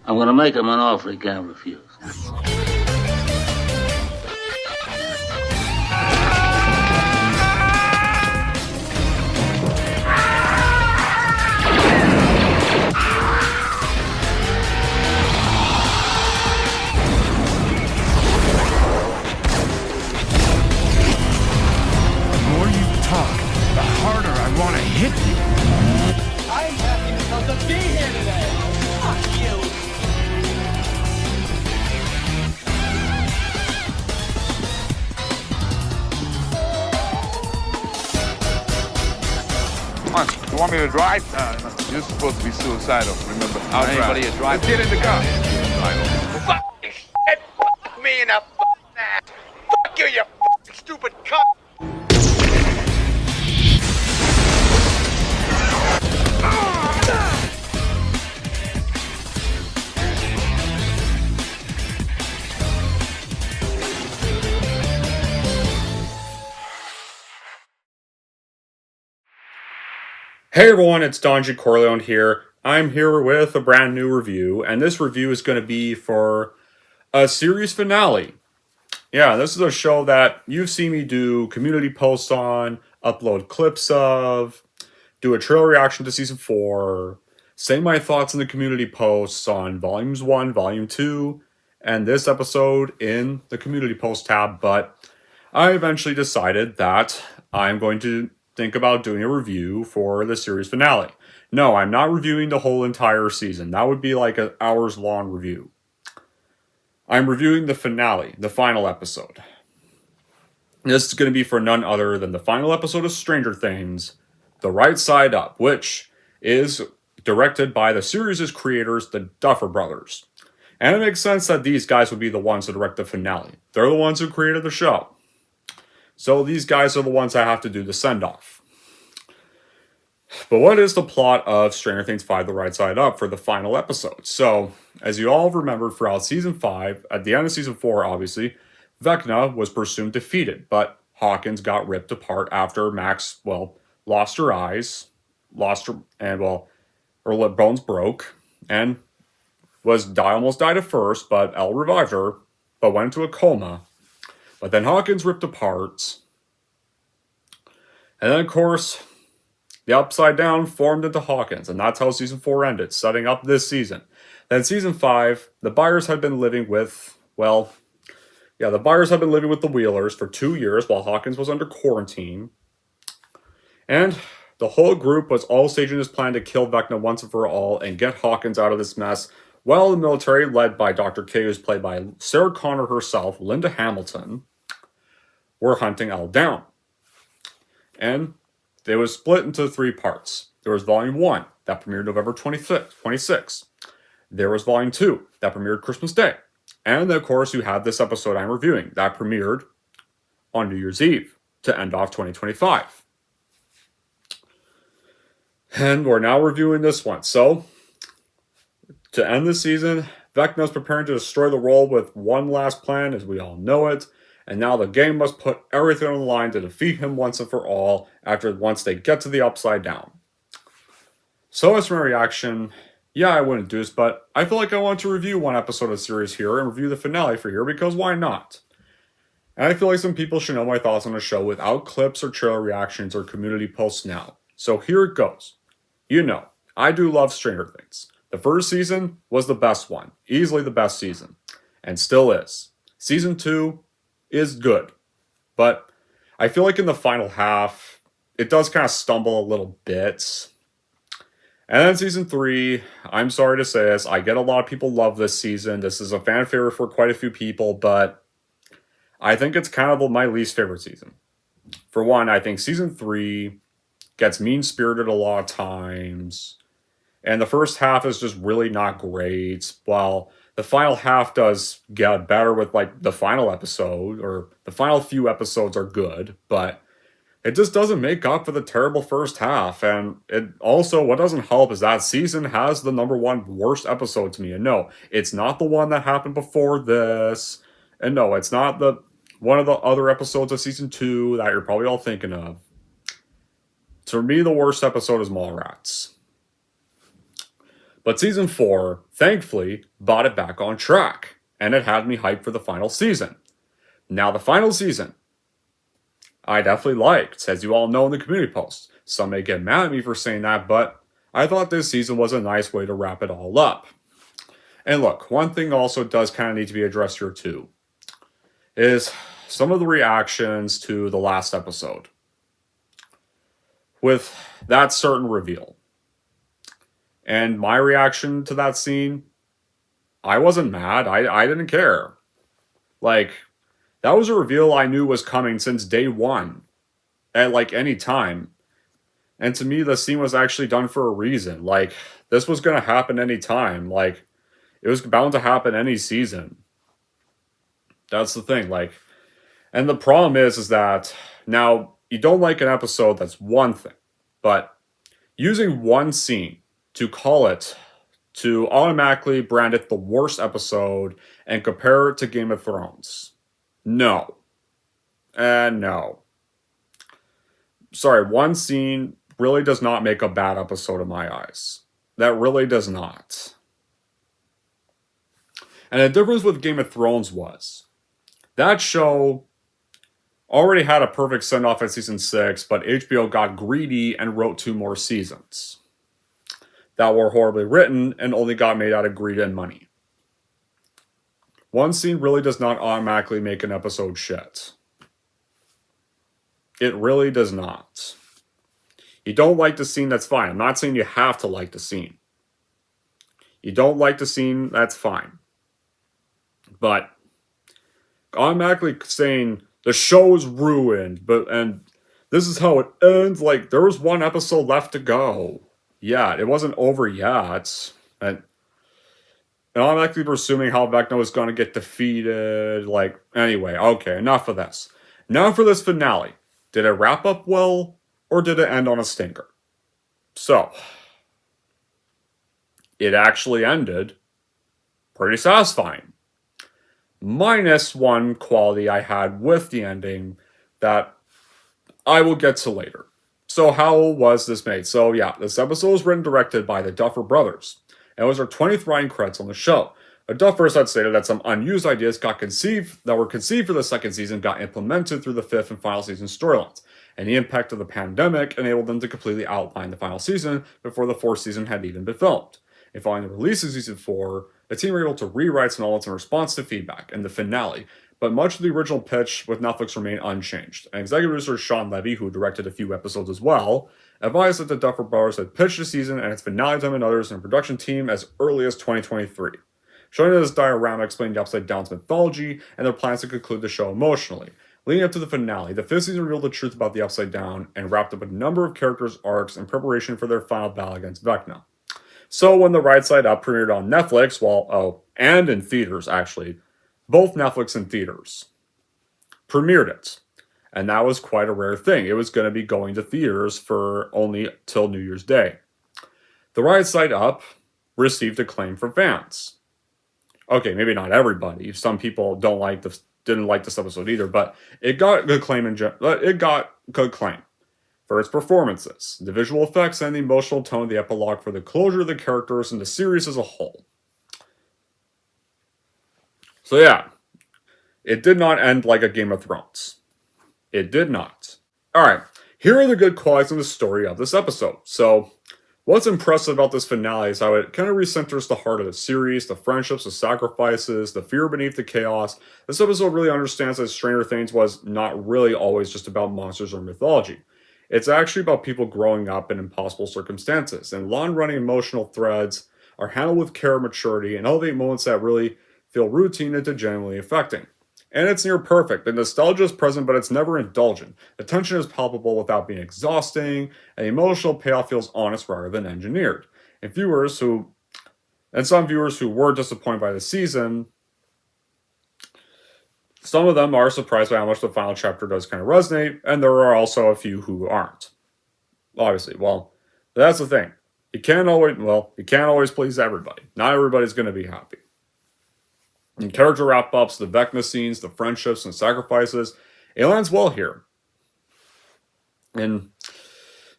I'm gonna make him an offer he can't refuse. The more you talk, the harder I want to hit you. I'm happy because of being here today. Fuck you. Come on, you want me to drive? No, you're supposed to be suicidal, remember? I'll Anybody drive. a drive? Let's get in the car. Fucking shit. Fuck me in the fucking ass. Fuck you, you fucking stupid cunt. Hey everyone, it's Donji Corleone here. I'm here with a brand new review, and this review is going to be for a series finale. Yeah, this is a show that you've seen me do community posts on, upload clips of, do a trailer reaction to season 4, say my thoughts in the community posts on volumes 1, volume 2, and this episode in the community post tab, but I eventually decided that I'm going to think about doing a review for the series finale. No, I'm not reviewing the whole entire season. That would be like an hours long review. I'm reviewing the finale, the final episode. This is going to be for none other than the final episode of Stranger Things, The Right Side Up, which is directed by the series' creators, the Duffer Brothers. And it makes sense that these guys would be the ones to direct the finale. They're the ones who created the show. So these guys are the ones that have to do the send-off. But what is the plot of Stranger Things 5, The Right Side Up for the final episode? So, as you all remember throughout Season 5, at the end of Season 4, obviously, Vecna was presumed defeated, but Hawkins got ripped apart after Max, lost her eyes, her bones broke, and almost died at first, but Elle revived her, but went into a coma. But then Hawkins ripped apart. And then, of course, the Upside Down formed into Hawkins. And that's how Season 4 ended, setting up this season. Then Season 5, the Byers had been living with, the Wheelers for 2 years while Hawkins was under quarantine. And the whole group was all staging this plan to kill Vecna once and for all and get Hawkins out of this mess. While the military, led by Dr. K, who's played by Sarah Connor herself, Linda Hamilton, were hunting Elle down. And they was split into 3 parts. There was Volume 1, that premiered November 26th. There was Volume 2, that premiered Christmas Day. And then, of course, you had this episode I'm reviewing, that premiered on New Year's Eve, to end off 2025. And we're now reviewing this one. So, to end the season, Vecna's preparing to destroy the world with one last plan, as we all know it. And now the gang must put everything on the line to defeat him once and for all once they get to the Upside Down. So as for my reaction, yeah, I wouldn't do this, but I feel like I want to review one episode of the series here and review the finale for here, because why not? And I feel like some people should know my thoughts on the show without clips or trailer reactions or community posts now. So here it goes. You know, I do love Stranger Things. The first season was the best one, easily the best season, and still is. Season 2 is good, but I feel like in the final half, it does kind of stumble a little bit. And then Season 3, I'm sorry to say this, I get a lot of people love this season. This is a fan favorite for quite a few people, but I think it's kind of my least favorite season. For one, I think Season 3 gets mean-spirited a lot of times, and the first half is just really not great, while the final half does get better with, the final episode, or the final few episodes are good, but it just doesn't make up for the terrible first half. And it also, what doesn't help is that season has the number 1 worst episode to me. And no, it's not the one that happened before this. And no, it's not one of the other episodes of Season 2 that you're probably all thinking of. For me, the worst episode is Mallrats. But season 4, thankfully, brought it back on track, and it had me hyped for the final season. Now, the final season, I definitely liked, as you all know in the community post. Some may get mad at me for saying that, but I thought this season was a nice way to wrap it all up. And look, one thing also does kind of need to be addressed here too, is some of the reactions to the last episode. With that certain reveal. And my reaction to that scene, I wasn't mad. I didn't care. Like, that was a reveal I knew was coming since day one. At, like, any time. And to me, the scene was actually done for a reason. Like, this was going to happen any time. Like, it was bound to happen any season. That's the thing. Like, and the problem is that, now, you don't like an episode, that's one thing. But using one scene to call it, to automatically brand it the worst episode and compare it to Game of Thrones. No. No. Sorry, one scene really does not make a bad episode in my eyes. That really does not. And the difference with Game of Thrones was, that show already had a perfect send-off at season 6, but HBO got greedy and wrote 2 more seasons that were horribly written and only got made out of greed and money. One scene really does not automatically make an episode shit. It really does not. You don't like the scene, that's fine. I'm not saying you have to like the scene. You don't like the scene, that's fine. But automatically saying the show's ruined, and this is how it ends, like, there was one episode left to go. Yeah, it wasn't over yet. And I'm actually presuming how Vecna was going to get defeated. Like, anyway, okay, enough of this. Now for this finale. Did it wrap up well, or did it end on a stinker? So, it actually ended pretty satisfying. Minus one quality I had with the ending that I will get to later. So how was this made? So yeah, this episode was written and directed by the Duffer Brothers. And it was their 20th writing credits on the show. The Duffers had stated that some unused ideas that were conceived for the second season got implemented through the 5th and final season storylines. And the impact of the pandemic enabled them to completely outline the final season before the 4th season had even been filmed. And following the release of season 4, the team were able to rewrite some elements in response to feedback and the finale, but much of the original pitch with Netflix remained unchanged. And executive producer Sean Levy, who directed a few episodes as well, advised that the Duffer Brothers had pitched the season and its finale time and others in a production team as early as 2023. Showing this diorama explained the Upside Down's mythology and their plans to conclude the show emotionally. Leading up to the finale, the 5th season revealed the truth about the Upside Down and wrapped up a number of characters' arcs in preparation for their final battle against Vecna. So when The Right Side Up premiered on Netflix, and in theaters actually, both Netflix and theaters, premiered it. And that was quite a rare thing. It was going to be going to theaters for only till New Year's Day. The Right Side Up received acclaim from fans. Okay, maybe not everybody. Some people didn't like this episode either, but it got good claim for its performances, the visual effects, and the emotional tone of the epilogue for the closure of the characters and the series as a whole. So yeah, it did not end like a Game of Thrones. It did not. Alright, here are the good qualities in the story of this episode. So, what's impressive about this finale is how it kind of recenters the heart of the series, the friendships, the sacrifices, the fear beneath the chaos. This episode really understands that Stranger Things was not really always just about monsters or mythology. It's actually about people growing up in impossible circumstances, and long-running emotional threads are handled with care and maturity and elevate moments that really feel routine into genuinely affecting. And it's near perfect. The nostalgia is present, but it's never indulgent. The tension is palpable without being exhausting, and the emotional payoff feels honest rather than engineered. And some viewers who were disappointed by the season, some of them are surprised by how much the final chapter does kind of resonate, and there are also a few who aren't. Obviously, that's the thing. You can't always please everybody. Not everybody's going to be happy. And character wrap-ups, the Vecna scenes, the friendships and sacrifices, it lands well here. And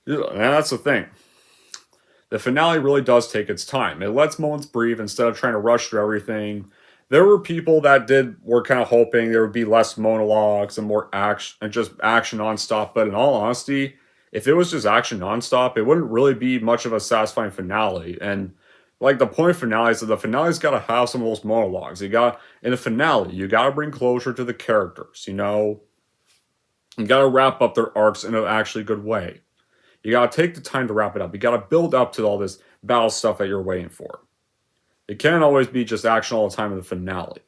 that's the thing. the finale really does take its time. It lets moments breathe instead of trying to rush through everything. There were people that were kind of hoping there would be less monologues and more action and just action nonstop. But in all honesty, if it was just action nonstop, it wouldn't really be much of a satisfying finale. And like the point of finale is that the finale's got to have some of those monologues. In a finale, you got to bring closure to the characters. You got to wrap up their arcs in an actually good way. You got to take the time to wrap it up. You got to build up to all this battle stuff that you're waiting for. It can't always be just action all the time in the finale.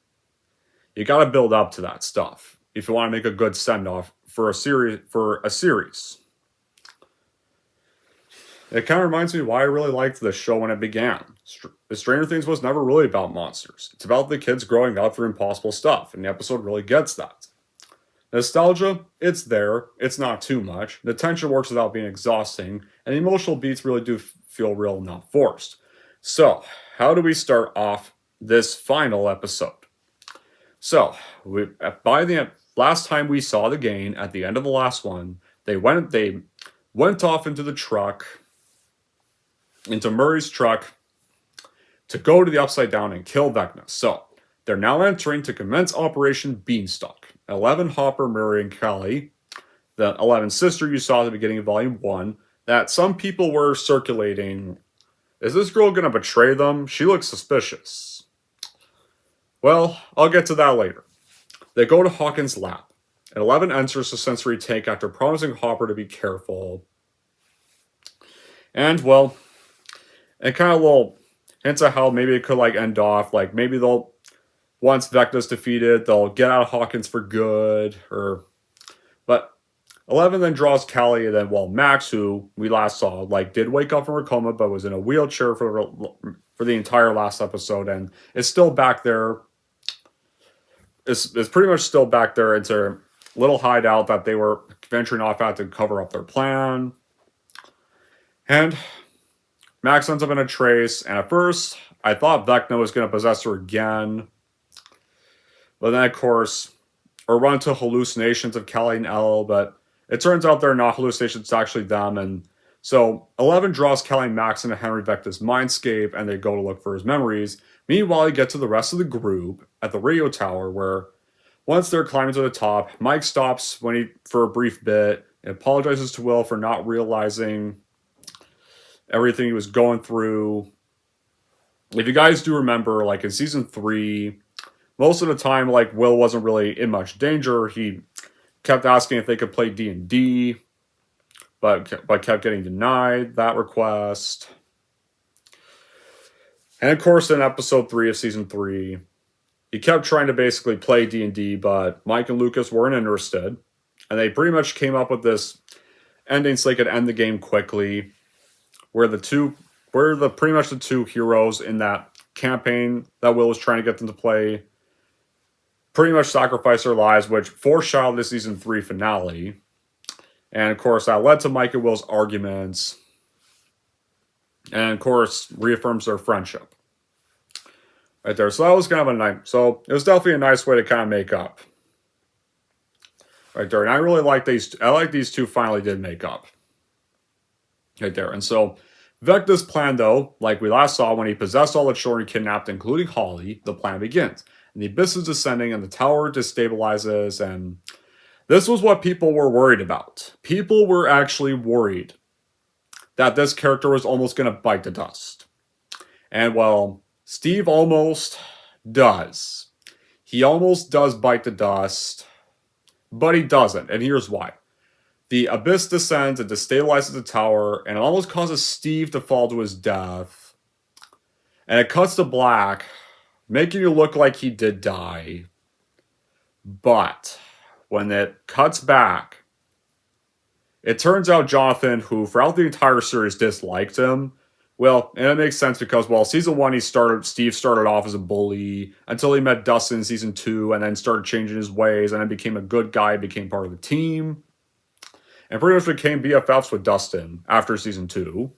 You got to build up to that stuff if you want to make a good send off for a series. It kind of reminds me why I really liked the show when it began. Stranger Things was never really about monsters. It's about the kids growing up through impossible stuff, and the episode really gets that. Nostalgia, it's there. It's not too much. The tension works without being exhausting, and the emotional beats really do feel real, not forced. So, how do we start off this final episode? So, by the last time we saw the gang, at the end of the last one, they went off into the truck, into Murray's truck, to go to the Upside Down and kill Vecna. So, they're now entering to commence Operation Beanstalk. 11, Hopper, Murray, and Kelly, the 11 sister you saw at the beginning of Volume 1, that some people were circulating. Is this girl going to betray them? She looks suspicious. Well, I'll get to that later. They go to Hawkins' lab, and 11 enters the sensory tank after promising Hopper to be careful. And, well, and kind of little hints at how maybe it could, end off. Maybe they'll, once Vecna's defeated, they'll get out of Hawkins for good, but 11 then draws Callie, and then, Max, who we last saw, did wake up from her coma, but was in a wheelchair for the entire last episode, and is still back there. Is pretty much still back there. It's a little hideout that they were venturing off at to cover up their plan. And Max ends up in a trace, and at first, I thought Vecna was going to possess her again. But then, of course, or run into hallucinations of Callie and Elle, but it turns out they're not hallucinations, it's actually them. And so 11 draws Callie and Max into Henry Vecna's mindscape, and they go to look for his memories. Meanwhile, you get to the rest of the group at the radio tower, where once they're climbing to the top, Mike stops for a brief bit and apologizes to Will for not realizing everything he was going through. If you guys do remember, in Season 3, most of the time, Will wasn't really in much danger. He kept asking if they could play D&D, but kept getting denied that request. And of course, in Episode 3 of Season 3, he kept trying to basically play D&D, but Mike and Lucas weren't interested. And they pretty much came up with this ending so they could end the game quickly, where pretty much the two heroes in that campaign that Will was trying to get them to play pretty much sacrificed their lives, which foreshadowed the Season 3 finale. And of course, that led to Mike and Will's arguments. And of course, reaffirms their friendship. Right there. So that was kind of it was definitely a nice way to kind of make up. Right there. And I really like these two finally did make up. Right there. And so Vecna's plan, though, like we last saw when he possessed all the children kidnapped, including Holly, the plan begins. And the abyss is descending and the tower destabilizes, and this was what people were worried about. People were actually worried that this character was almost going to bite the dust. And, Steve almost does. He almost does bite the dust, but he doesn't, and here's why. The abyss descends and destabilizes the tower, and it almost causes Steve to fall to his death. And it cuts to black, making it look like he did die. But when it cuts back, it turns out Jonathan, who throughout the entire series disliked him, and it makes sense because, Season 1, Steve started off as a bully until he met Dustin in Season 2 and then started changing his ways and then became a good guy, became part of the team. And pretty much became BFFs with Dustin after Season 2.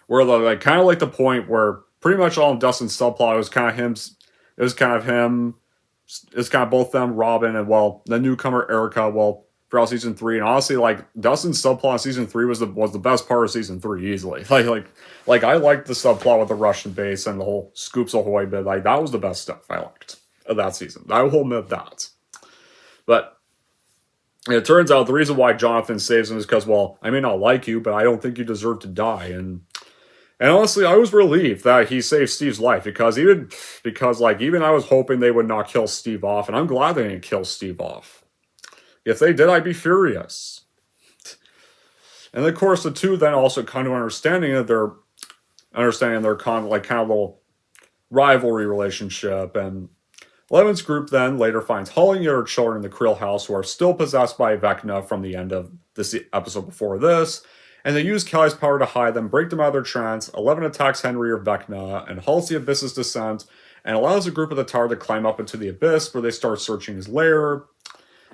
Where, kind of the point where pretty much all of Dustin's subplot was kind of him. It was kind of both them, Robin, and, the newcomer, Erica. throughout season 3, and honestly, like Dustin's subplot in season 3 was the best part of season 3 easily. Like I liked the subplot with the Russian base and the whole Scoops Ahoy bit. Like that was the best stuff I liked of that season. I will admit that. But it turns out the reason why Jonathan saves him is because, well, I may not like you, but I don't think you deserve to die. And honestly, I was relieved that he saved Steve's life because even I was hoping they would not kill Steve off, and I'm glad they didn't kill Steve off. If they did, I'd be furious. And of course, the two then also kind of understanding their kind of little rivalry relationship. And Levin's group then later finds Holly and her children in the Creel house who are still possessed by Vecna from the end of this episode before this. And they use Kelly's power to hide them, break them out of their trance. 11 attacks Henry or Vecna and halts the Abyss's descent and allows a group of the tower to climb up into the Abyss where they start searching his lair.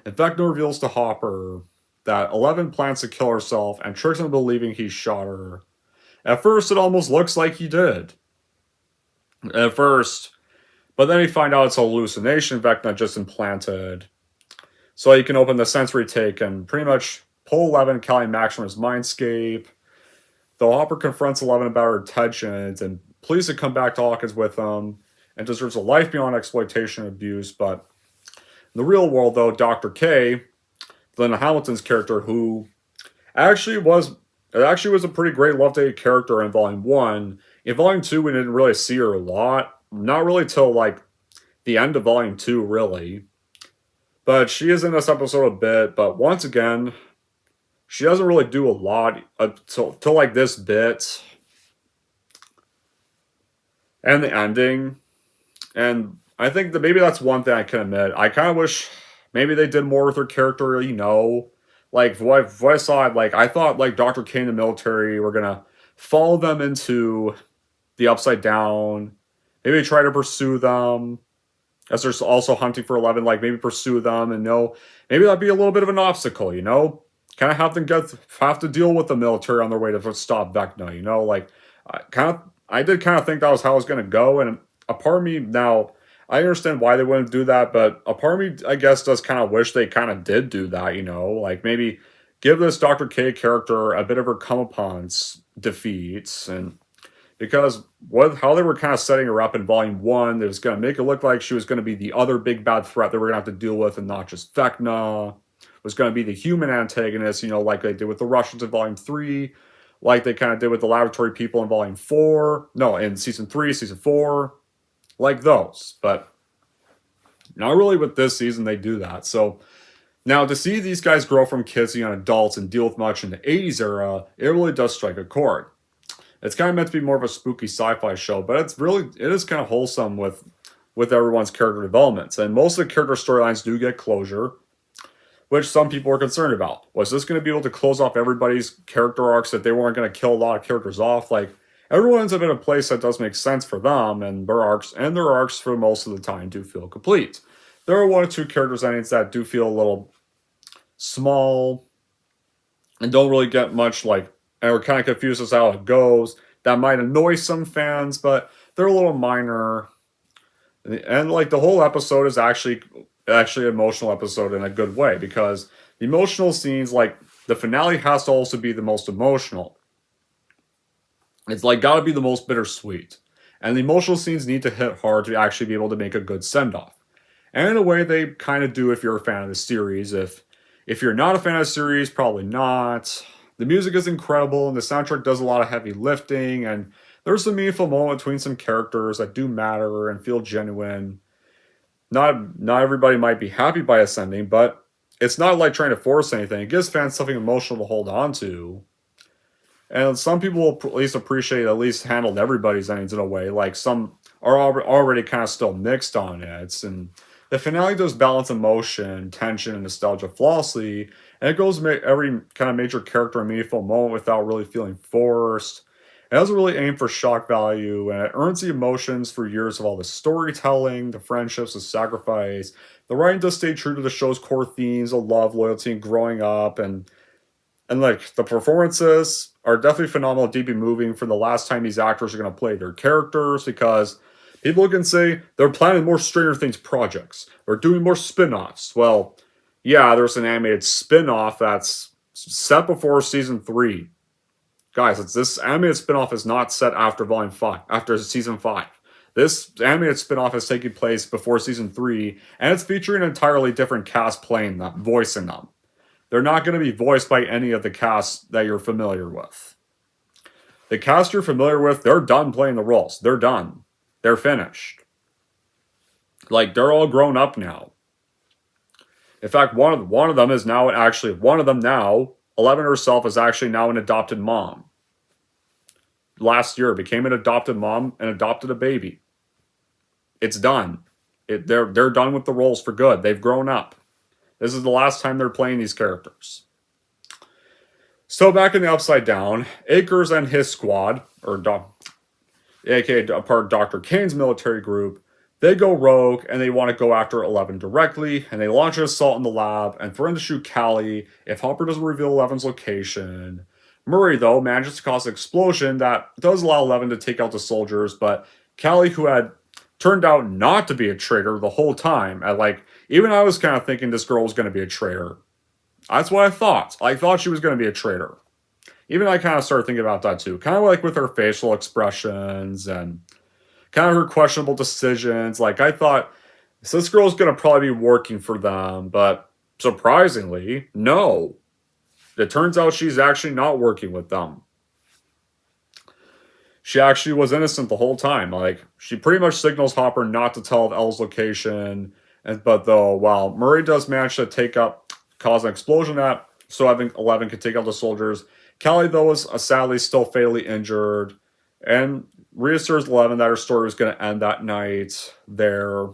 And Vecna reveals to Hopper that 11 plans to kill herself and tricks him into believing he shot her. At first, it almost looks like he did. At first, but then you find out it's a hallucination Vecna just implanted. So he can open the sensory take and pretty much pull 11 Kelly and Max from his mindscape. Though Hopper confronts 11 about her intentions and pleads to come back to Hawkins with him and deserves a life beyond exploitation and abuse. But in the real world, though, Dr. K, Linda Hamilton's character, who actually was a pretty great love-to-hate character in Volume 1. In Volume 2, we didn't really see her a lot. Not really till, like, the end of Volume 2, really. But she is in this episode a bit, but once again, she doesn't really do a lot till like, this bit. And the ending. And I think that maybe that's one thing I can admit. I kind of wish maybe they did more with her character, you know. Like, what I saw, like, I thought, like, Dr. K and the military were gonna follow them into the Upside Down. Maybe try to pursue them. As they're also hunting for 11, like, maybe pursue them and maybe that'd be a little bit of an obstacle, you know? Kind of have to deal with the military on their way to stop Vecna, you know? Like, I did kind of think that was how it was going to go, and a part of me now, I understand why they wouldn't do that, but a part of me, I guess, does kind of wish they kind of did do that, you know? Like, maybe give this Dr. K character a bit of her comeuppance defeats, and because how they were kind of setting her up in Volume 1, it was going to make it look like she was going to be the other big bad threat that we're going to have to deal with, and not just Vecna. It was going to be the human antagonist, you know, like they did with the Russians in Volume 3, like they kind of did with the laboratory people in Volume 4. No, in Season 3, Season 4. Like those. But not really with this season they do that. So now to see these guys grow from kids to young adults and deal with much in the 80s era, it really does strike a chord. It's kind of meant to be more of a spooky sci-fi show, but it is kind of wholesome with everyone's character developments. And most of the character storylines do get closure, which some people are concerned about. Was this going to be able to close off everybody's character arcs, that they weren't going to kill a lot of characters off? Like, everyone's in a place that does make sense for them, and their arcs for most of the time do feel complete. There are one or two characters endings that do feel a little small and don't really get much, like, and we're kind of confused as to how it goes. That might annoy some fans, but they're a little minor. And like the whole episode is actually an emotional episode in a good way, because the emotional scenes, like the finale has to also be the most emotional. It's like gotta be the most bittersweet. And the emotional scenes need to hit hard to actually be able to make a good send-off. And in a way they kind of do if you're a fan of the series. If you're not a fan of the series, probably not. The music is incredible, and the soundtrack does a lot of heavy lifting, and there's some meaningful moment between some characters that do matter and feel genuine. Not everybody might be happy by Ascending, but it's not like trying to force anything. It gives fans something emotional to hold on to. And some people will at least appreciate at least handled everybody's endings in a way. Like some are already kind of still mixed on it. And the finale does balance emotion, tension, and nostalgia flawlessly. And it goes every kind of major character and meaningful moment without really feeling forced. It doesn't really aim for shock value, and it earns the emotions for years of all the storytelling, the friendships, the sacrifice. The writing does stay true to the show's core themes of love, loyalty, and growing up. And like the performances are definitely phenomenal, deeply moving for the last time these actors are going to play their characters, because people can say they're planning more Stranger Things projects or doing more spin-offs. Well, Yeah, there's an animated spin-off that's set before season 3. Guys, this animated spin-off is not set after volume 5, after season 5. This animated spin-off is taking place before season 3, and it's featuring an entirely different cast playing them, voicing them. They're not going to be voiced by any of the cast that you're familiar with. The cast you're familiar with, they're done playing the roles. They're done. They're finished. Like, they're all grown up now. In fact, one of them is now actually, one of them now, 11 herself, is actually now an adopted mom. Last year, became an adopted mom and adopted a baby. It's done. They're done with the roles for good. They've grown up. This is the last time they're playing these characters. So back in the Upside Down, Akers and his squad, aka part of Dr. Kane's military group, they go rogue and they want to go after 11 directly, and they launch an assault in the lab and threaten to shoot Callie if Hopper doesn't reveal 11's location. Murray, though, manages to cause an explosion that does allow 11 to take out the soldiers, but Callie, who had turned out not to be a traitor the whole time, even I was kind of thinking this girl was going to be a traitor. That's what I thought. I thought she was going to be a traitor. Even I kind of started thinking about that too. Kind of like with her facial expressions and kind of her questionable decisions. Like, I thought, so this girl's going to probably be working for them, but surprisingly, no. It turns out she's actually not working with them. She actually was innocent the whole time. Like, she pretty much signals Hopper not to tell of Elle's location. But though, while Murray does manage to cause an explosion so I think 11 could take out the soldiers, Callie, though, is sadly still fatally injured, and reassures 11 that her story was going to end that night there.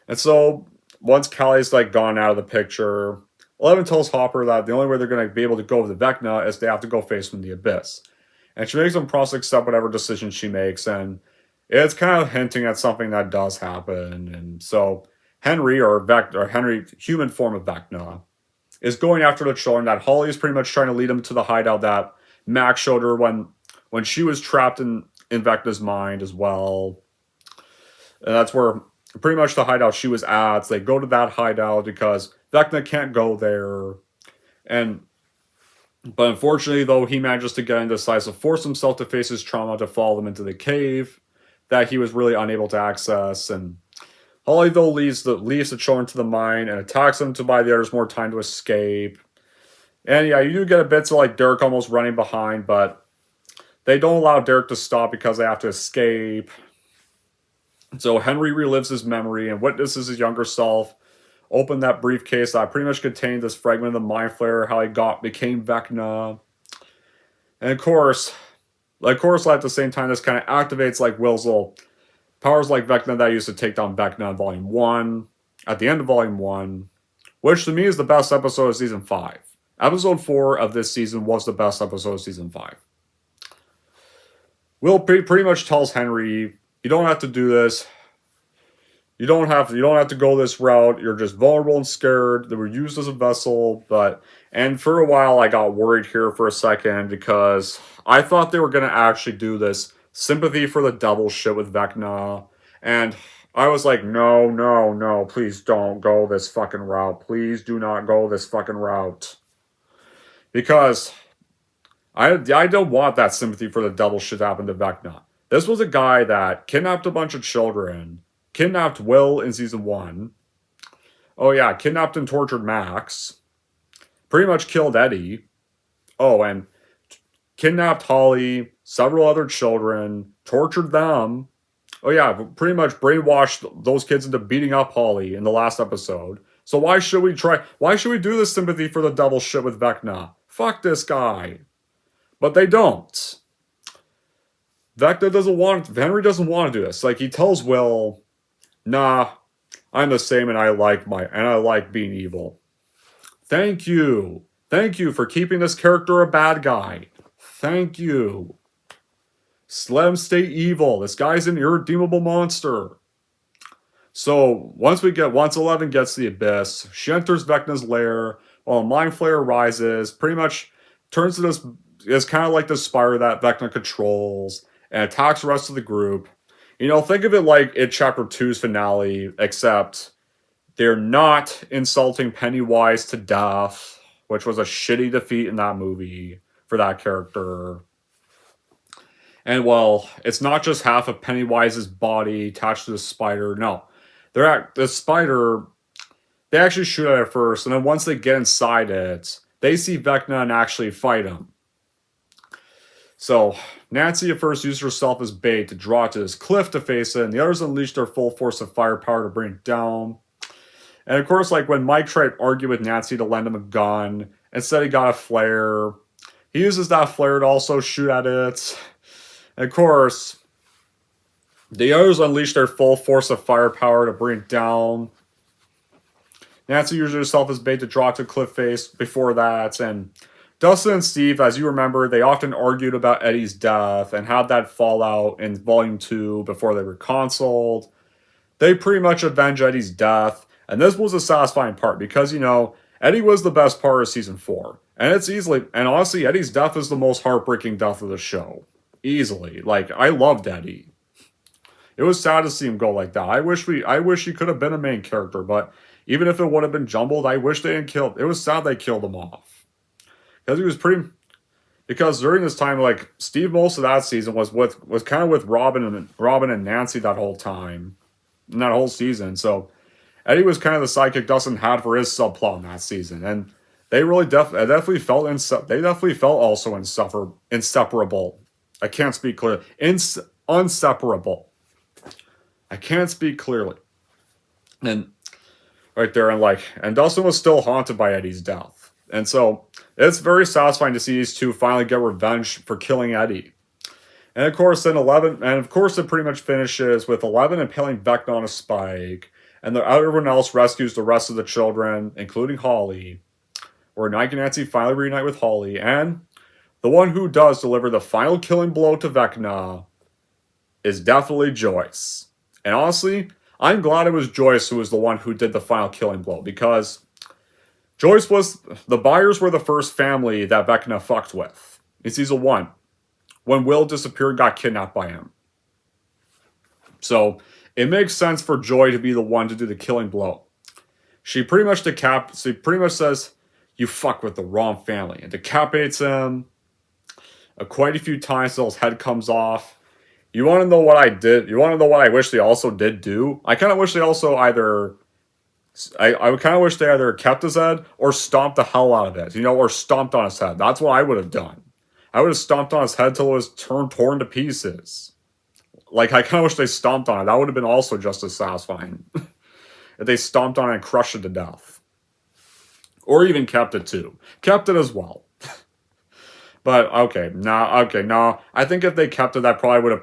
And so, once Callie's gone out of the picture, 11 tells Hopper that the only way they're going to be able to go with the Vecna is they have to go face from the Abyss. And she makes him promise to accept whatever decision she makes, and it's kind of hinting at something that does happen. And so, Henry, Henry, human form of Vecna, is going after the children that Holly is pretty much trying to lead him to the hideout that Max showed her when she was trapped in Vecna's mind as well. And that's where pretty much the hideout she was at. So they go to that hideout because Vecna can't go there. But unfortunately, though, he manages to get indecisive, force himself to face his trauma to follow them into the cave that he was really unable to access. And Holly, though, leaves the children to the mine and attacks them to buy the others more time to escape. And yeah, you do get a bit of Derek almost running behind, but they don't allow Derek to stop because they have to escape. So Henry relives his memory and witnesses his younger self open that briefcase that pretty much contained this fragment of the Mind Flayer, how he became Vecna. And of course, at the same time, this kind of activates Will's little powers Vecna that used to take down Vecna in Volume 1, at the end of Volume 1, which to me is the best episode of Season 5. Episode 4 of this season was the best episode of Season 5. Will pretty much tells Henry, you don't have to do this. You don't have to go this route. You're just vulnerable and scared. They were used as a vessel, and for a while I got worried here for a second because I thought they were going to actually do this sympathy for the devil shit with Vecna, and I was like, no, please don't go this fucking route. Please do not go this fucking route. Because I don't want that sympathy for the devil shit to happen to Vecna. This was a guy that kidnapped a bunch of children, kidnapped Will in Season 1. Oh yeah, kidnapped and tortured Max. Pretty much killed Eddie. Oh, and kidnapped Holly, several other children, tortured them. Oh yeah, pretty much brainwashed those kids into beating up Holly in the last episode. So why should we do this sympathy for the devil shit with Vecna? Fuck this guy. But they don't. Henry doesn't want to do this. He tells Will, nah, I'm the same and I like being evil. Thank you. Thank you for keeping this character a bad guy. Thank you. Let him stay evil. This guy's an irredeemable monster. So, once 11 gets to the Abyss, she enters Vecna's lair while a Mind Flayer rises, pretty much turns to this, it's kind of like the spire that Vecna controls, and attacks the rest of the group. Think of it like in Chapter 2's finale, except They're not insulting Pennywise to death, which was a shitty defeat in that movie for that character. And well, it's not just half of Pennywise's body attached to the spider. No, the spider. They actually shoot at it first, and then once they get inside it, they see Vecna and actually fight him. So Nancy at first used herself as bait to draw it to this cliff to face it, and the others unleashed their full force of firepower to bring it down. And of course, like when Mike tried to argue with Nancy to lend him a gun, instead he got a flare. He uses that flare to also shoot at it. And of course, the others unleashed their full force of firepower to bring it down. Nancy used herself as bait to draw it to cliff face before that, and Dustin and Steve, as you remember, they often argued about Eddie's death and had that fallout in Volume 2 before they were consoled. They pretty much avenged Eddie's death, and this was a satisfying part because, you know, Eddie was the best part of Season 4. And and honestly, Eddie's death is the most heartbreaking death of the show. Easily. Like, I loved Eddie. It was sad to see him go like that. I wish he could have been a main character, but even if it would have been jumbled, I wish they didn't kill. It was sad they killed him off. Because during this time, like, Steve most of that season was kind of with Robin and Nancy that whole time. In that whole season. So Eddie was kind of the sidekick Dustin had for his subplot in that season. And they really definitely felt also inseparable. I can't speak clearly. Inseparable. I can't speak clearly. And right there, and Dustin was still haunted by Eddie's death. And so it's very satisfying to see these two finally get revenge for killing Eddie. And of course, it pretty much finishes with 11 impaling Vecna on a spike, and everyone else rescues the rest of the children, including Holly. Where Mike and Nancy finally reunite with Holly, and the one who does deliver the final killing blow to Vecna is definitely Joyce. And honestly, I'm glad it was Joyce who was the one who did the final killing blow, because the Byers were the first family that Vecna fucked with in Season 1. When Will disappeared, got kidnapped by him. So, it makes sense for Joy to be the one to do the killing blow. She pretty much says, "You fuck with the wrong family," and decapitates him quite a few times till his head comes off. You want to know what I did? You want to know what I wish they also did do? I kind of wish they also either kept his head or stomped the hell out of it, or stomped on his head. That's what I would have done. I would have stomped on his head till it was torn to pieces. Like, I kind of wish they stomped on it. That would have been also just as satisfying. If they stomped on it and crushed it to death. Or even kept it too. Kept it as well. But, no. I think if they kept it, that probably would have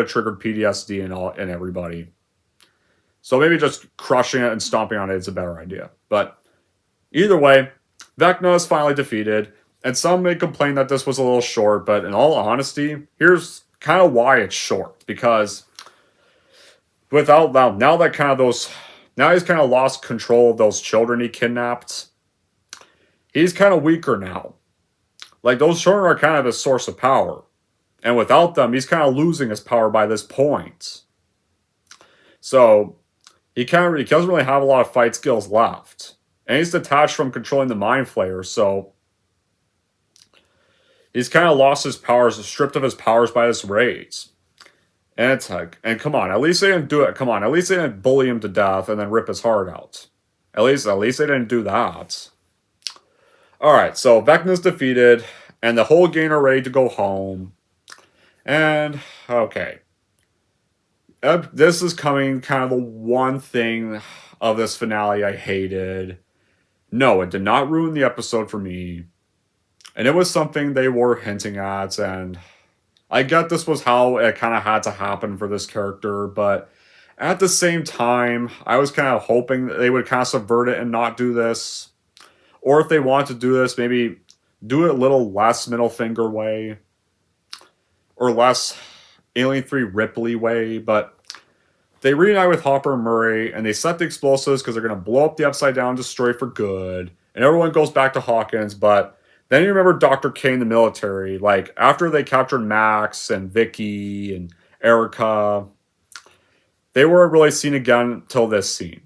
triggered PTSD in everybody. So maybe just crushing it and stomping on it is a better idea. But either way, Vecna is finally defeated. And some may complain that this was a little short, but in all honesty, here's kind of why it's short. Because now he's kind of lost control of those children he kidnapped. He's kind of weaker now. Like, those children are kind of his source of power. And without them, he's kind of losing his power by this point. So, he doesn't really have a lot of fight skills left. And he's detached from controlling the Mind Flayer, so he's kind of lost his powers, stripped of his powers by this raise. And it's like, and come on, at least they didn't do it. Come on, at least they didn't bully him to death and then rip his heart out. At least they didn't do that. Alright, so Vecna's defeated, and the whole gang are ready to go home. And, okay. This is coming kind of the one thing of this finale I hated. No, it did not ruin the episode for me. And it was something they were hinting at, and I get this was how it kind of had to happen for this character, but at the same time, I was kind of hoping that they would kind of subvert it and not do this. Or if they want to do this, maybe do it a little less middle finger way. Or less Alien 3 Ripley way, but they reunite with Hopper and Murray, and they set the explosives because they're going to blow up the Upside Down Destroyer for good, and everyone goes back to Hawkins, but then you remember Dr. K in the military, like, after they captured Max and Vicky and Erica, they weren't really seen again until this scene.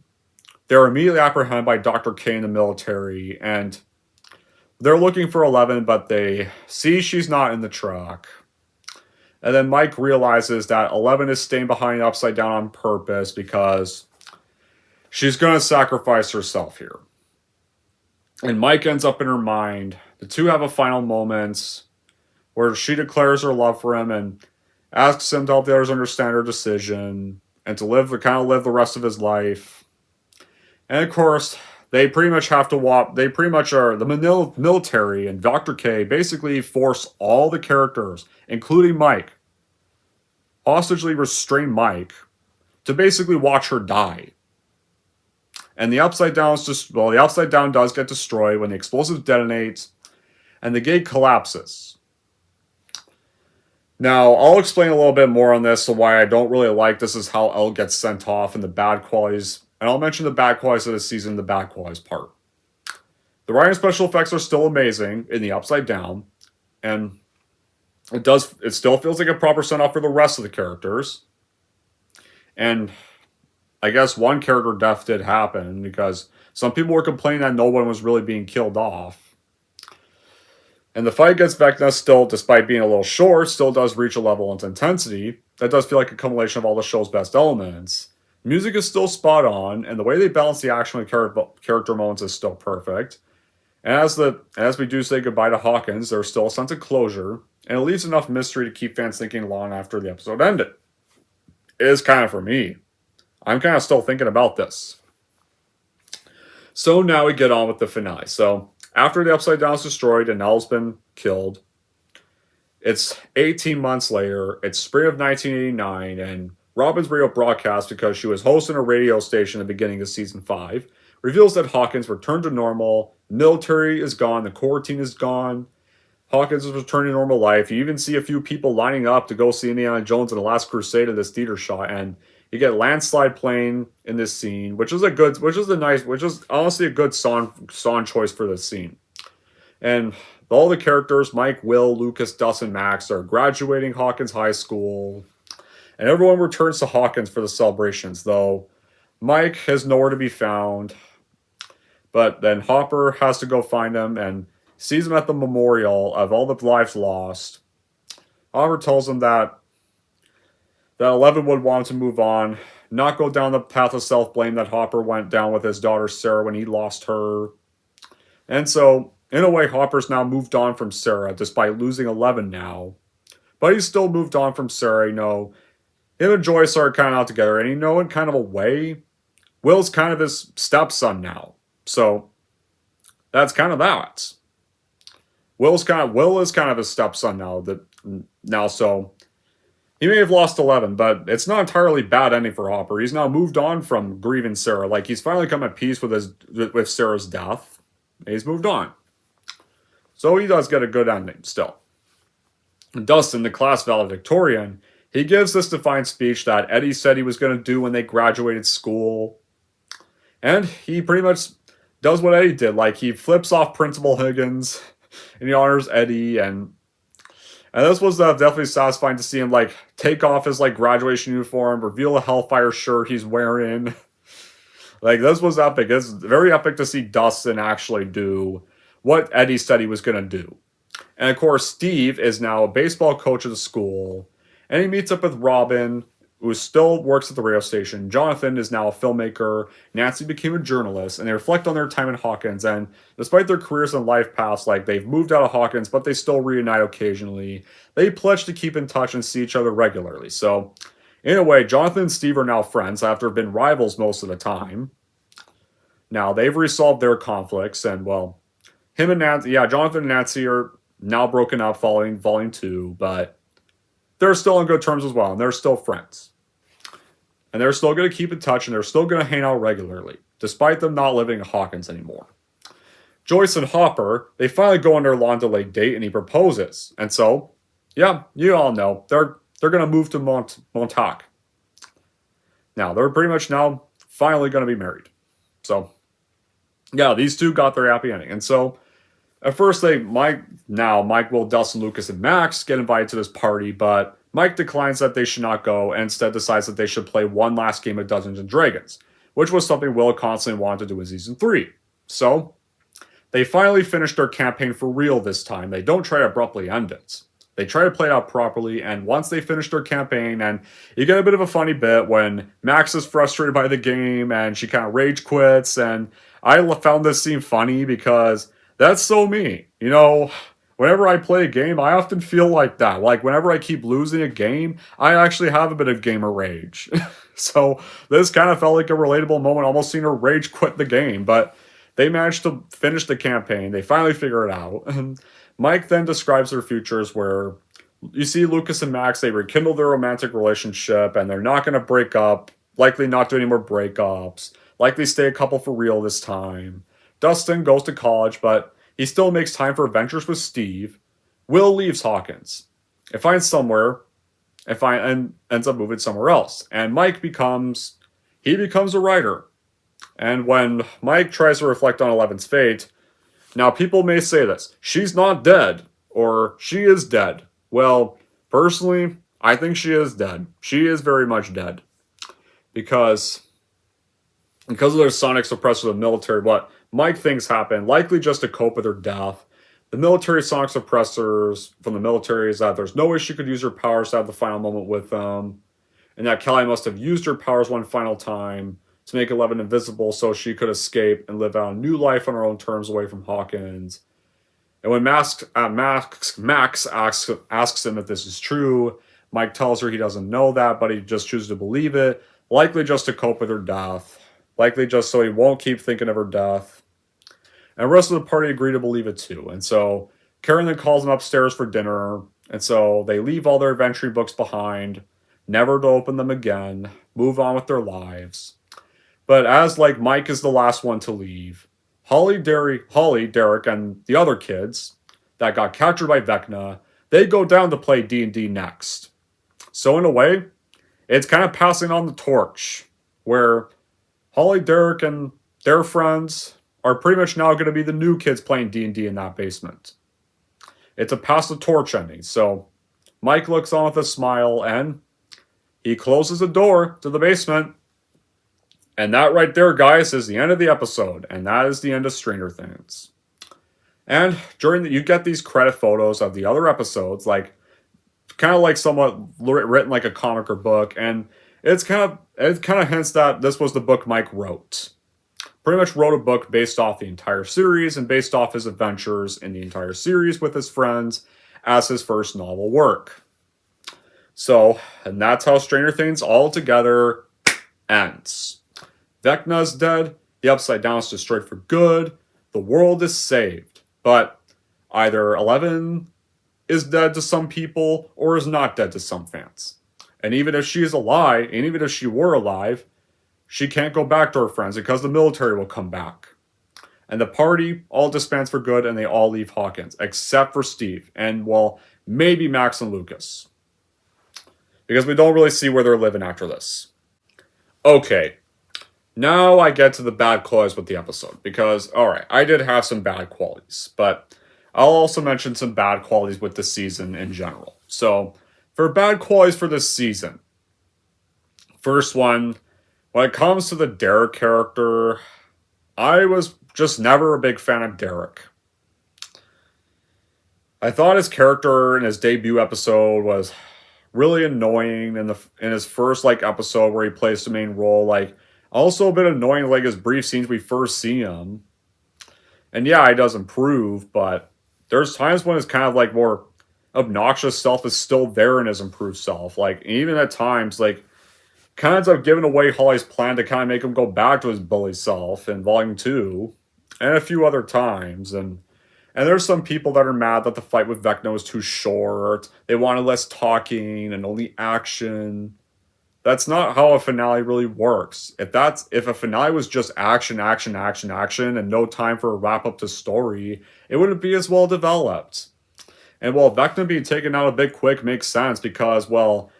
they're immediately apprehended by Dr. K in the military, and they're looking for 11, but they see she's not in the truck. And then Mike realizes that 11 is staying behind upside down on purpose because she's going to sacrifice herself here. And Mike ends up in her mind. The two have a final moment where she declares her love for him and asks him to help the others understand her decision and to live the rest of his life. And of course, they pretty much have to walk. They pretty much are the military and Dr. K basically force all the characters, including Mike, hostage restrain Mike to basically watch her die. And the Upside Down is just the Upside Down does get destroyed when the explosive detonates and the gate collapses. Now, I'll explain a little bit more on this, so why I don't really like this is how Elle gets sent off and the bad qualities. And I'll mention the bad qualities of the season, the bad qualities part. The writing and special effects are still amazing in the Upside Down, and it still feels like a proper send-off for the rest of the characters. And I guess one character death did happen because some people were complaining that no one was really being killed off. And the fight against Vecna still, despite being a little short, still does reach a level of intensity that does feel like a culmination of all the show's best elements. Music is still spot on, and the way they balance the action with character moments is still perfect. And as we do say goodbye to Hawkins, there's still a sense of closure, and it leaves enough mystery to keep fans thinking long after the episode ended. It is kind of for me. I'm kind of still thinking about this. So now we get on with the finale. So after the Upside Down is destroyed and Elle's been killed, it's 18 months later. It's spring of 1989, and Robin's radio broadcast, because she was hosting a radio station at the beginning of season 5, reveals that Hawkins returned to normal. The military is gone. The quarantine is gone. Hawkins is returning to normal life. You even see a few people lining up to go see Indiana Jones and the Last Crusade of this theater shot, and you get Landslide playing in this scene, which is honestly a good song choice for this scene. And all the characters, Mike, Will, Lucas, Dust, and Max, are graduating Hawkins High School, and everyone returns to Hawkins for the celebrations, though Mike is nowhere to be found. But then Hopper has to go find him and sees him at the memorial of all the lives lost. Hopper tells him that 11 would want him to move on, not go down the path of self-blame that Hopper went down with his daughter Sarah when he lost her. And so, in a way, Hopper's now moved on from Sarah, despite losing 11 now. But he's still moved on from Sarah, Him and Joyce are kind of out together, and in kind of a way, Will's kind of his stepson now. So, that's kind of that. Will is kind of his stepson now, so he may have lost 11, but it's not entirely bad ending for Hopper. He's now moved on from grieving Sarah. Like, he's finally come at peace with Sarah's death. He's moved on. So he does get a good ending still. Dustin, the class valedictorian, he gives this defiant speech that Eddie said he was going to do when they graduated school. And he pretty much does what Eddie did. Like, he flips off Principal Higgins, and he honors Eddie, and this was definitely satisfying to see him, take off his, graduation uniform, reveal a Hellfire shirt he's wearing. This was epic. It's very epic to see Dustin actually do what Eddie said he was going to do. And, of course, Steve is now a baseball coach at the school, and he meets up with Robin, who still works at the radio station. Jonathan is now a filmmaker. Nancy became a journalist, and they reflect on their time in Hawkins. And despite their careers and life paths, they've moved out of Hawkins, but they still reunite occasionally. They pledge to keep in touch and see each other regularly. So, in a way, Jonathan and Steve are now friends after being rivals most of the time. Now, they've resolved their conflicts, and, him and Nancy, Jonathan and Nancy are now broken up following Volume 2, but they're still on good terms as well, and they're still friends. And they're still going to keep in touch, and they're still going to hang out regularly, despite them not living in Hawkins anymore. Joyce and Hopper, they finally go on their long-delayed date, and he proposes. And so, you all know, they're going to move to Montauk. Now, they're pretty much now finally going to be married. So, these two got their happy ending. And so, at first, Mike, Will, Dustin, Lucas, and Max get invited to this party, but Mike declines that they should not go and instead decides that they should play one last game of Dungeons & Dragons, which was something Will constantly wanted to do in Season 3. So, they finally finished their campaign for real this time. They don't try to abruptly end it. They try to play it out properly, and once they finish their campaign, and you get a bit of a funny bit when Max is frustrated by the game, and she kind of rage quits, and I found this scene funny because that's so me. You know, whenever I play a game, I often feel like that. Like, whenever I keep losing a game, I actually have a bit of gamer rage. So, this kind of felt like a relatable moment, almost seeing her rage quit the game, but they managed to finish the campaign. They finally figure it out. And Mike then describes their futures where you see Lucas and Max, they rekindle their romantic relationship, and they're not going to break up, likely not do any more breakups, likely stay a couple for real this time. Dustin goes to college, but he still makes time for adventures with Steve. Will leaves Hawkins. It finds somewhere, and ends up moving somewhere else. And Mike becomes a writer. And when Mike tries to reflect on Eleven's fate, now people may say this, she's not dead, or she is dead. Well, personally, I think she is dead. She is very much dead. Because of their sonic suppressor of the military, what Mike thinks happened, likely just to cope with her death. The military sonic suppressors from the military is that there's no way she could use her powers to have the final moment with them. And that Kelly must have used her powers one final time to make Eleven invisible so she could escape and live out a new life on her own terms away from Hawkins. And when Max asks him if this is true, Mike tells her he doesn't know that, but he just chooses to believe it, likely just to cope with her death, likely just so he won't keep thinking of her death. And the rest of the party agree to believe it too. And so Karen then calls them upstairs for dinner, and so they leave all their adventuring books behind, never to open them again, move on with their lives. But as Mike is the last one to leave, Holly, Derek, and the other kids that got captured by Vecna, they go down to play D&D next. So in a way, it's kind of passing on the torch, where Holly, Derek, and their friends are pretty much now going to be the new kids playing D&D in that basement. It's a pass the torch ending, so Mike looks on with a smile, and he closes the door to the basement. And that right there, guys, is the end of the episode. And that is the end of Stranger Things. And you get these credit photos of the other episodes, kind of like somewhat written like a comic or book. And it kind of hints that this was the book Mike wrote. Pretty much wrote a book based off the entire series and based off his adventures in the entire series with his friends as his first novel work. So, and that's how Stranger Things all together ends. Vecna's dead, the Upside Down is destroyed for good, the world is saved. But either Eleven is dead to some people or is not dead to some fans. And even if she is alive, and even if she were alive, she can't go back to her friends because the military will come back. And the party all disbands for good and they all leave Hawkins, except for Steve. And, well, maybe Max and Lucas. Because we don't really see where they're living after this. Okay. Now I get to the bad qualities with the episode, because, alright, I did have some bad qualities, but I'll also mention some bad qualities with the season in general. So, for bad qualities for this season, first one, when it comes to the Derek character, I was just never a big fan of Derek. I thought his character in his debut episode was really annoying in his first episode where he plays the main role, also a bit annoying, his brief scenes we first see him. And yeah, he does improve, but there's times when his kind of more obnoxious self is still there in his improved self. Even at times, kind of giving away Holly's plan to kind of make him go back to his bully self in Volume 2, and a few other times. And there's some people that are mad that the fight with Vecna was too short. They wanted less talking and only action. That's not how a finale really works. If a finale was just action, and no time for a wrap-up to story, it wouldn't be as well developed. And while Vecna being taken out a bit quick makes sense because, well,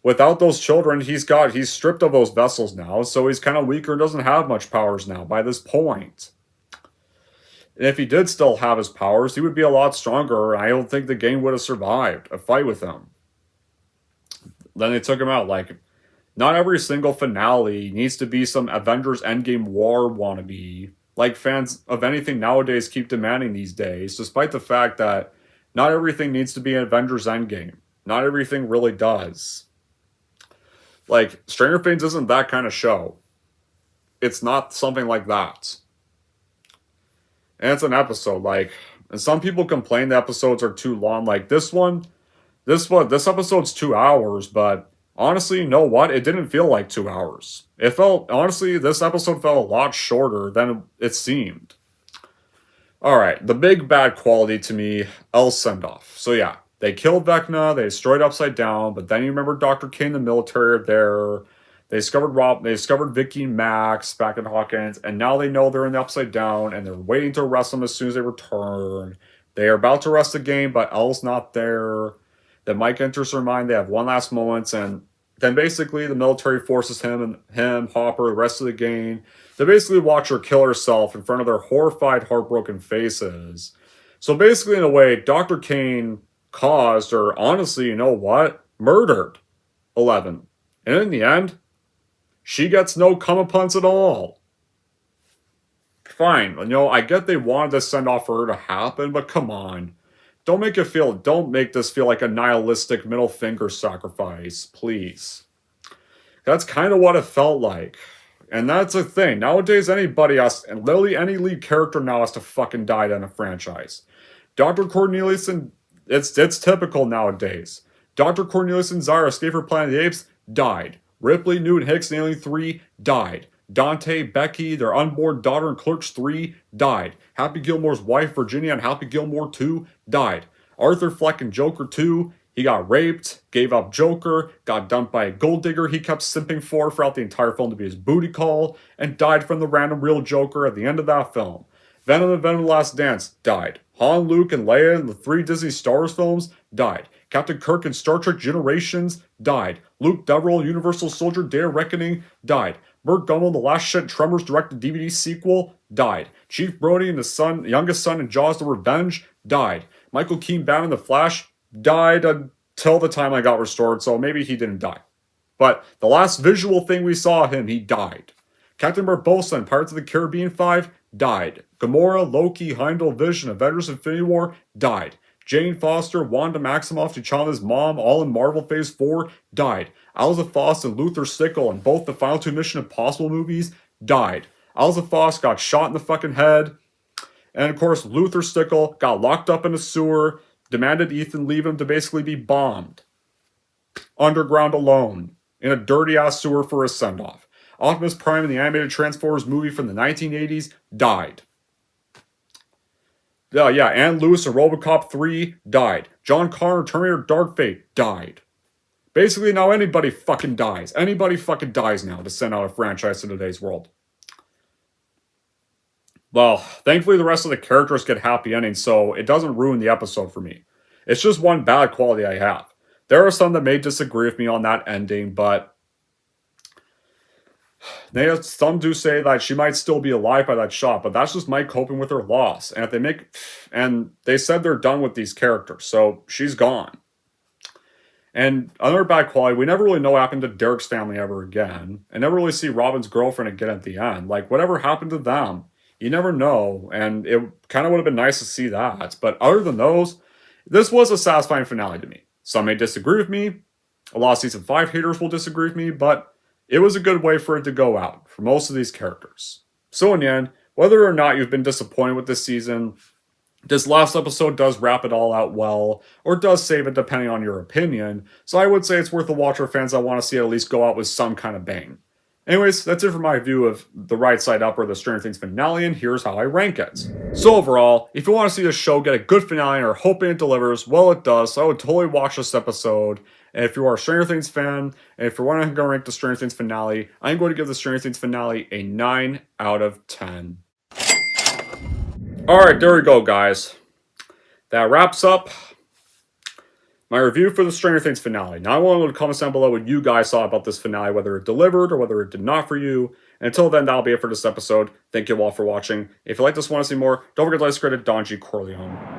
without those children, he's stripped of those vessels now, so he's kind of weaker and doesn't have much powers now by this point. And if he did still have his powers, he would be a lot stronger, and I don't think the game would have survived a fight with him. Then they took him out, Not every single finale needs to be some Avengers Endgame war wannabe, like fans of anything nowadays keep demanding these days, despite the fact that not everything needs to be an Avengers Endgame. Not everything really does. Like, Stranger Things isn't that kind of show. It's not something like that. And it's an episode, like, and some people complain the episodes are too long. Like, this episode's 2 hours, but honestly, you know what? It didn't feel like 2 hours. It felt, honestly, this episode felt a lot shorter than it seemed. Alright, the big bad quality to me, Elle's send-off. So yeah, they killed Vecna, they destroyed Upside Down, but then you remember Dr. Kane, the military are there. They discovered Vicky and Max back in Hawkins, and now they know they're in the Upside Down, and they're waiting to arrest them as soon as they return. They are about to arrest the game, but Elle's not there. Then Mike enters her mind, they have one last moment, and then basically the military forces him, Hopper, the rest of the gang, to basically watch her kill herself in front of their horrified, heartbroken faces. So basically, in a way, Dr. Kane caused, or honestly, you know what? Murdered Eleven. And in the end, she gets no comeuppance at all. Fine, you know, I get they wanted this send-off for her to happen, but come on. Don't make this feel like a nihilistic middle finger sacrifice, please. That's kind of what it felt like. And that's the thing. Nowadays, anybody has, and literally any lead character now has to fucking die in a franchise. Dr. Corneliuson, it's typical nowadays. Dr. Corneliuson Zara escaped from Planet of the Apes, died. Ripley, Newton Hicks, and Alien 3, died. Dante, Becky, their unborn daughter in Clerks 3, died. Happy Gilmore's wife, Virginia, and Happy Gilmore 2, died. Arthur Fleck in Joker 2, he got raped, gave up Joker, got dumped by a gold digger he kept simping for throughout the entire film to be his booty call, and died from the random real Joker at the end of that film. Venom and Venom The Last Dance, died. Han, Luke, and Leia in the 3 Disney Star Wars films, died. Captain Kirk in Star Trek Generations, died. Luke Devereaux, Universal Soldier, Day of Reckoning, died. Burt Gumble, The Last Shed Tremors direct-to-DVD sequel, died. Chief Brody and his youngest son in Jaws The Revenge, died. Michael Keaton Batman The Flash, died until the timeline got restored, so maybe he didn't die. But the last visual thing we saw of him, he died. Captain Barbossa in Pirates of the Caribbean 5, died. Gamora, Loki, Heimdall, Vision, Avengers Infinity War, died. Jane Foster, Wanda Maximoff, T'Challa's mom, all in Marvel Phase 4, died. Aliza Foss and Luther Stickle in both the final 2 Mission Impossible movies, died. Aliza Foss got shot in the fucking head. And of course, Luther Stickle got locked up in a sewer, demanded Ethan leave him to basically be bombed. Underground alone, in a dirty-ass sewer for his send-off. Optimus Prime in the animated Transformers movie from the 1980s, died. Ann Lewis in RoboCop 3 died. John Connor in Terminator Dark Fate died. Basically, now anybody fucking dies. Anybody fucking dies now to send out a franchise in today's world. Well, thankfully the rest of the characters get happy endings, so it doesn't ruin the episode for me. It's just one bad quality I have. There are some that may disagree with me on that ending, but some do say that she might still be alive by that shot, but that's just Mike coping with her loss. And they said they're done with these characters, so she's gone. And another bad quality, we never really know what happened to Derek's family ever again. And never really see Robin's girlfriend again at the end. Like, whatever happened to them, you never know. And it kind of would have been nice to see that. But other than those, this was a satisfying finale to me. Some may disagree with me. A lot of Season 5 haters will disagree with me, but it was a good way for it to go out for most of these characters. So in the end, whether or not you've been disappointed with this season, this last episode does wrap it all out well, or does save it depending on your opinion, so I would say it's worth a watch for fans that want to see it at least go out with some kind of bang. Anyways, that's it for my view of The Right Side Up or the Stranger Things finale, and here's how I rank it. So overall, if you want to see this show get a good finale and are hoping it delivers, well it does, so I would totally watch this episode. And if you are a Stranger Things fan, and if you're wondering how I'm going to rank the Stranger Things finale, I'm going to give the Stranger Things finale a 9 out of 10. Alright, there we go, guys. That wraps up my review for the Stranger Things finale. Now I want to know in the comments down below what you guys thought about this finale, whether it delivered or whether it did not for you. And until then, that'll be it for this episode. Thank you all for watching. If you like this and want to see more, don't forget to like, subscribe to Don G. Corleone.